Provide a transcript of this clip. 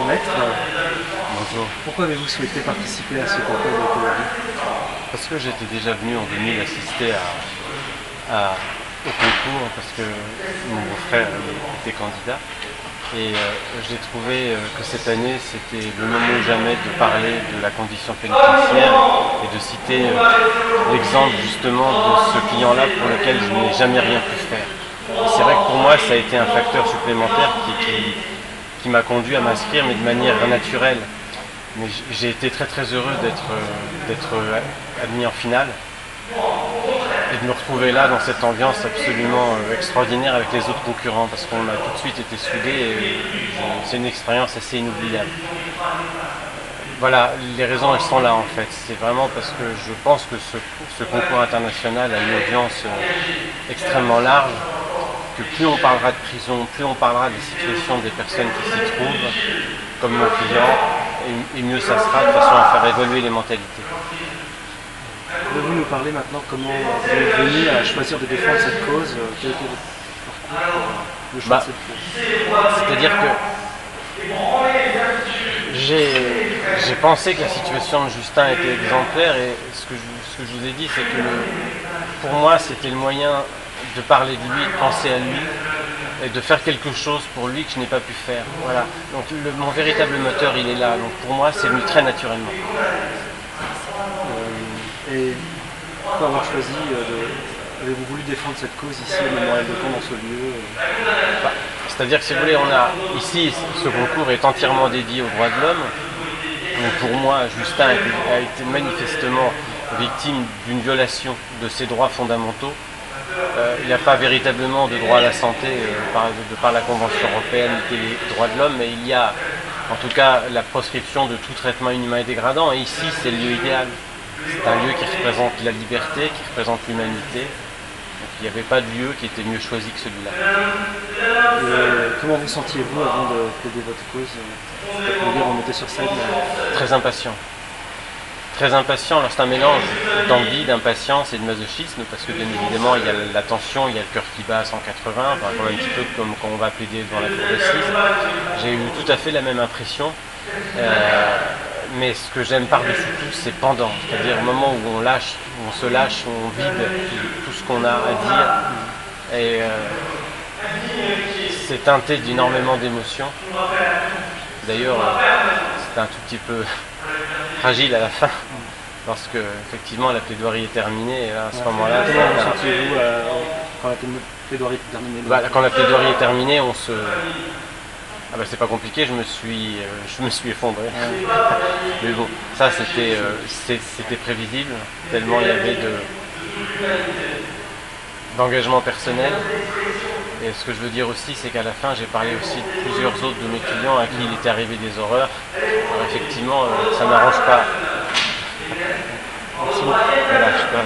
maître. Bonjour. Pourquoi avez-vous souhaité participer à ce concours de théorie? Parce que j'étais déjà venu en 2000 assister au concours parce que mon frère était candidat et j'ai trouvé que cette année c'était le moment ou jamais de parler de la condition pénitentiaire et de citer l'exemple justement de ce client-là pour lequel je n'ai jamais rien pu faire. Et c'est vrai que pour moi ça a été un facteur supplémentaire qui m'a conduit à m'inscrire, mais de manière naturelle. Mais j'ai été très très heureux d'être admis en finale et de me retrouver là dans cette ambiance absolument extraordinaire avec les autres concurrents parce qu'on a tout de suite été soudés et c'est une expérience assez inoubliable. Voilà, les raisons elles sont là en fait. C'est vraiment parce que je pense que ce concours international a une audience extrêmement large, que plus on parlera de prison, plus on parlera des situations des personnes qui s'y trouvent, comme mon client, et mieux ça sera de façon à faire évoluer les mentalités. Pouvez-vous nous parler maintenant comment vous êtes venu à choisir de défendre cette cause? Quel était le parcours pour le choix de cette cause? C'est-à-dire que j'ai pensé que la situation de Justin était exemplaire et ce que je vous ai dit, c'est que pour moi c'était le moyen de parler de lui, de penser à lui et de faire quelque chose pour lui que je n'ai pas pu faire. Voilà. Donc mon véritable moteur il est là. Donc pour moi c'est venu très naturellement. Et pourquoi avoir choisi avez-vous voulu défendre cette cause ici au Mémorial de Caen dans ce lieu? C'est-à-dire que si vous voulez, on a ici ce concours est entièrement dédié aux droits de l'homme. Donc pour moi, Justin a été manifestement victime d'une violation de ses droits fondamentaux. Il n'y a pas véritablement de droit à la santé de par la Convention européenne des droits de l'homme, mais il y a en tout cas la proscription de tout traitement inhumain et dégradant. Et ici, c'est le lieu idéal. C'est un lieu qui représente la liberté, qui représente l'humanité. Donc il n'y avait pas de lieu qui était mieux choisi que celui-là. Comment vous sentiez-vous avant de plaider votre cause? Vous remonter sur scène? Très impatient. Très impatient, alors c'est un mélange d'envie, d'impatience et de masochisme, parce que bien évidemment il y a la tension, il y a le cœur qui bat à 180, comme un petit peu comme quand on va plaider devant la cour d'assises. J'ai eu tout à fait la même impression, mais ce que j'aime par-dessus tout, c'est pendant, c'est-à-dire au moment où on se lâche, où on vide tout ce qu'on a à dire, et c'est teinté d'énormément d'émotions. D'ailleurs, c'était un tout petit peu fragile à la fin, parce que effectivement la plaidoirie est terminée, et là, à ce moment-là... Comment vous sentiez-vous quand la plaidoirie est terminée? Quand la plaidoirie est terminée, on se... c'est pas compliqué, je me suis effondré. Mais bon, ça c'était prévisible, tellement il y avait d'engagement personnel. Et ce que je veux dire aussi, c'est qu'à la fin, j'ai parlé aussi de plusieurs autres de mes clients à qui il était arrivé des horreurs. Alors effectivement, ça n'arrange pas. Voilà, je sais pas.